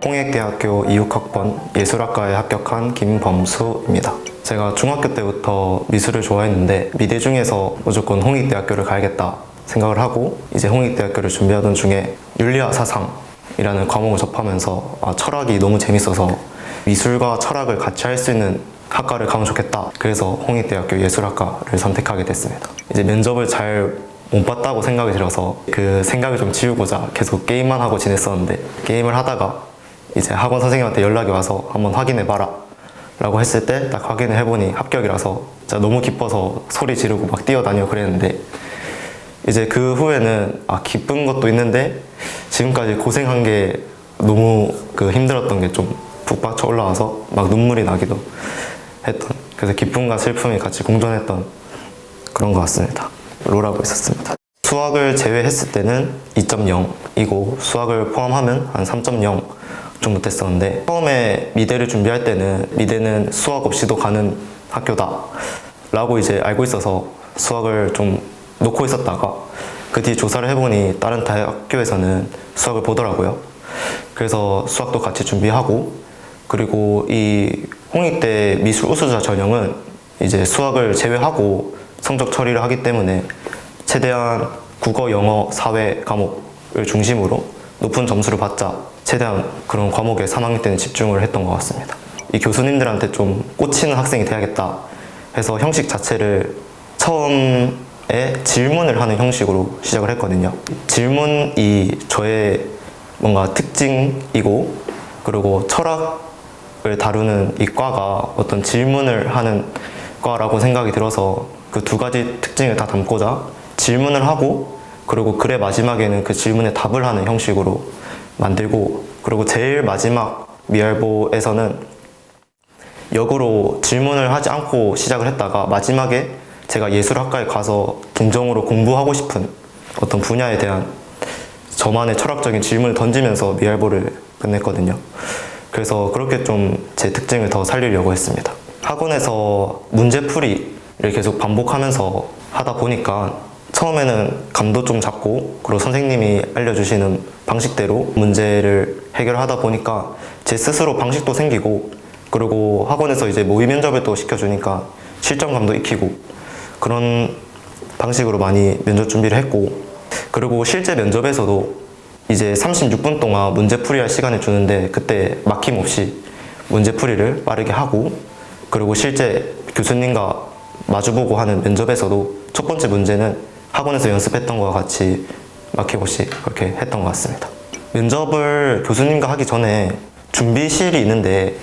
홍익대학교 26학번 예술학과에 합격한 김범수입니다. 제가 중학교 때부터 미술을 좋아했는데 미대 중에서 무조건 홍익대학교를 가야겠다 생각을 하고 이제 홍익대학교를 준비하던 중에 윤리와 사상이라는 과목을 접하면서 철학이 너무 재밌어서 미술과 철학을 같이 할 수 있는 학과를 가면 좋겠다. 그래서 홍익대학교 예술학과를 선택하게 됐습니다. 이제 면접을 잘 못 봤다고 생각이 들어서 그 생각을 좀 지우고자 계속 게임만 하고 지냈었는데, 게임을 하다가 이제 학원 선생님한테 연락이 와서 한번 확인해봐라 라고 했을 때 딱 확인을 해보니 합격이라서 진짜 너무 기뻐서 소리 지르고 막 뛰어다니고 그랬는데, 이제 그 후에는 기쁜 것도 있는데 지금까지 고생한 게 너무 힘들었던 게 좀 북받쳐 올라와서 막 눈물이 나기도 했던, 그래서 기쁨과 슬픔이 같이 공존했던 그런 것 같습니다. 롤하고 있었습니다. 수학을 제외했을 때는 2.0이고 수학을 포함하면 한 3.0 정도 됐었는데, 처음에 미대를 준비할 때는 미대는 수학 없이도 가는 학교다 라고 이제 알고 있어서 수학을 좀 놓고 있었다가 그 뒤에 조사를 해보니 다른 대학교에서는 수학을 보더라고요. 그래서 수학도 같이 준비하고, 그리고 이 홍익대 미술 우수자 전형은 이제 수학을 제외하고 성적 처리를 하기 때문에 최대한 국어, 영어, 사회 과목을 중심으로 높은 점수를 받자 최대한 그런 과목에 3학년 때는 집중을 했던 것 같습니다. 이 교수님들한테 좀 꽂히는 학생이 돼야겠다 해서 형식 자체를 처음에 질문을 하는 형식으로 시작을 했거든요. 질문이 저의 뭔가 특징이고, 그리고 철학을 다루는 이 과가 어떤 질문을 하는 과라고 생각이 들어서 그 두 가지 특징을 다 담고자 질문을 하고, 그리고 글의 마지막에는 그 질문에 답을 하는 형식으로 만들고, 그리고 제일 마지막 미알보에서는 역으로 질문을 하지 않고 시작을 했다가 마지막에 제가 예술학과에 가서 진정으로 공부하고 싶은 어떤 분야에 대한 저만의 철학적인 질문을 던지면서 미알보를 끝냈거든요. 그래서 그렇게 좀 제 특징을 더 살리려고 했습니다. 학원에서 문제풀이를 계속 반복하면서 하다 보니까 처음에는 감도 좀 잡고, 그리고 선생님이 알려주시는 방식대로 문제를 해결하다 보니까 제 스스로 방식도 생기고, 그리고 학원에서 이제 모의 면접을 또 시켜주니까 실전감도 익히고, 그런 방식으로 많이 면접 준비를 했고, 그리고 실제 면접에서도 이제 36분 동안 문제풀이 할 시간을 주는데 그때 막힘없이 문제풀이를 빠르게 하고, 그리고 실제 교수님과 마주보고 하는 면접에서도 첫 번째 문제는 학원에서 연습했던 것과 같이 막힘없이 그렇게 했던 것 같습니다. 면접을 교수님과 하기 전에 준비실이 있는데,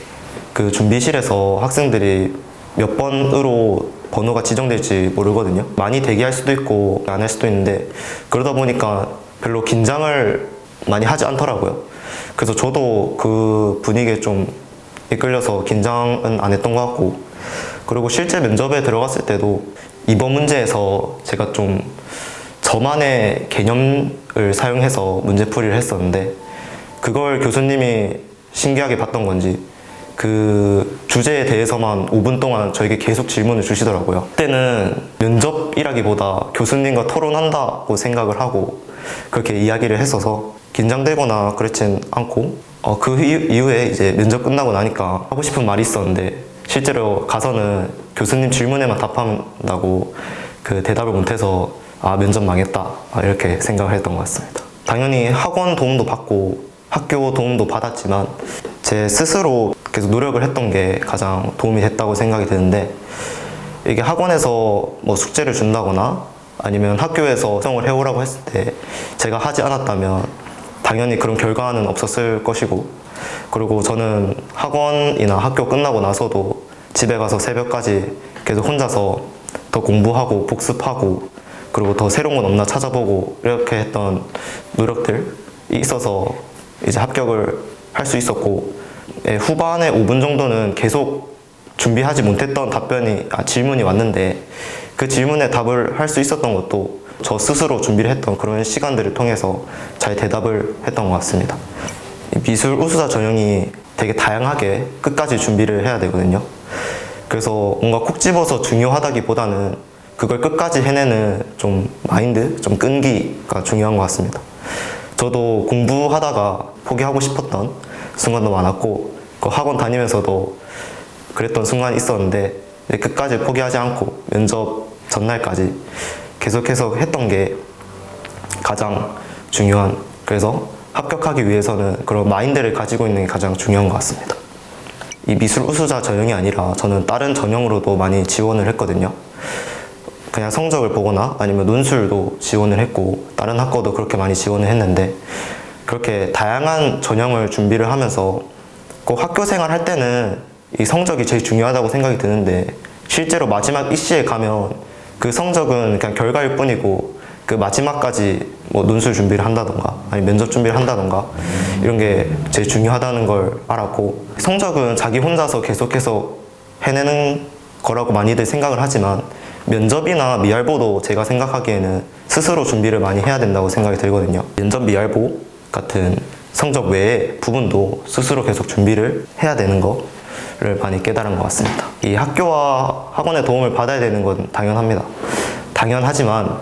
그 준비실에서 학생들이 몇 번으로 번호가 지정될지 모르거든요. 많이 대기할 수도 있고 안 할 수도 있는데, 그러다 보니까 별로 긴장을 많이 하지 않더라고요. 그래서 저도 그 분위기에 좀 이끌려서 긴장은 안 했던 것 같고, 그리고 실제 면접에 들어갔을 때도 이번 문제에서 제가 좀 저만의 개념을 사용해서 문제풀이를 했었는데, 그걸 교수님이 신기하게 봤던 건지 그 주제에 대해서만 5분 동안 저에게 계속 질문을 주시더라고요. 그때는 면접이라기보다 교수님과 토론한다고 생각을 하고 그렇게 이야기를 했어서 긴장되거나 그렇진 않고, 그 이후에 이제 면접 끝나고 나니까 하고 싶은 말이 있었는데 실제로 가서는 교수님 질문에만 답한다고 그 대답을 못해서 면접 망했다 이렇게 생각을 했던 것 같습니다. 당연히 학원 도움도 받고 학교 도움도 받았지만 제 스스로 계속 노력을 했던 게 가장 도움이 됐다고 생각이 드는데, 이게 학원에서 뭐 숙제를 준다거나 아니면 학교에서 수정을 해오라고 했을 때 제가 하지 않았다면 당연히 그런 결과는 없었을 것이고, 그리고 저는 학원이나 학교 끝나고 나서도 집에 가서 새벽까지 계속 혼자서 더 공부하고 복습하고, 그리고 더 새로운 건 없나 찾아보고 이렇게 했던 노력들이 있어서 이제 합격을 할 수 있었고, 후반에 5분 정도는 계속 준비하지 못했던 질문이 왔는데 그 질문에 답을 할 수 있었던 것도 저 스스로 준비를 했던 그런 시간들을 통해서 잘 대답을 했던 것 같습니다. 미술 우수자 전형이 되게 다양하게 끝까지 준비를 해야 되거든요. 그래서 뭔가 콕 집어서 중요하다기보다는 그걸 끝까지 해내는 좀 마인드, 좀 끈기가 중요한 것 같습니다. 저도 공부하다가 포기하고 싶었던 순간도 많았고 그 학원 다니면서도 그랬던 순간이 있었는데 끝까지 포기하지 않고 면접 전날까지 계속해서 했던 게 가장 중요한, 그래서 합격하기 위해서는 그런 마인드를 가지고 있는 게 가장 중요한 것 같습니다. 이 미술 우수자 전형이 아니라 저는 다른 전형으로도 많이 지원을 했거든요. 그냥 성적을 보거나 아니면 논술도 지원을 했고 다른 학과도 그렇게 많이 지원을 했는데, 그렇게 다양한 전형을 준비를 하면서 꼭 학교 생활 할 때는 이 성적이 제일 중요하다고 생각이 드는데, 실제로 마지막 입시에 가면 그 성적은 그냥 결과일 뿐이고 그 마지막까지 뭐 논술 준비를 한다던가 아니 면접 준비를 한다던가 이런 게 제일 중요하다는 걸 알았고, 성적은 자기 혼자서 계속해서 해내는 거라고 많이들 생각을 하지만 면접이나 미알보도 제가 생각하기에는 스스로 준비를 많이 해야 된다고 생각이 들거든요. 면접 미알보 같은 성적 외의 부분도 스스로 계속 준비를 해야 되는 거를 많이 깨달은 것 같습니다. 이 학교와 학원의 도움을 받아야 되는 건 당연합니다. 당연하지만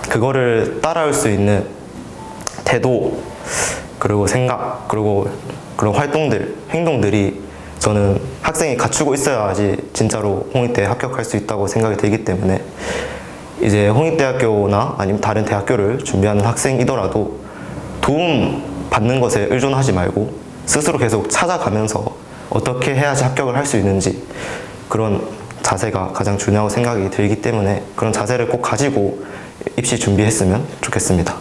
그거를 따라올 수 있는 태도, 그리고 생각, 그리고 그런 활동들, 행동들이 저는 학생이 갖추고 있어야지 진짜로 홍익대에 합격할 수 있다고 생각이 들기 때문에 이제 홍익대학교나 아니면 다른 대학교를 준비하는 학생이더라도 도움 받는 것에 의존하지 말고 스스로 계속 찾아가면서 어떻게 해야지 합격을 할 수 있는지, 그런 자세가 가장 중요하고 생각이 들기 때문에 그런 자세를 꼭 가지고 입시 준비했으면 좋겠습니다.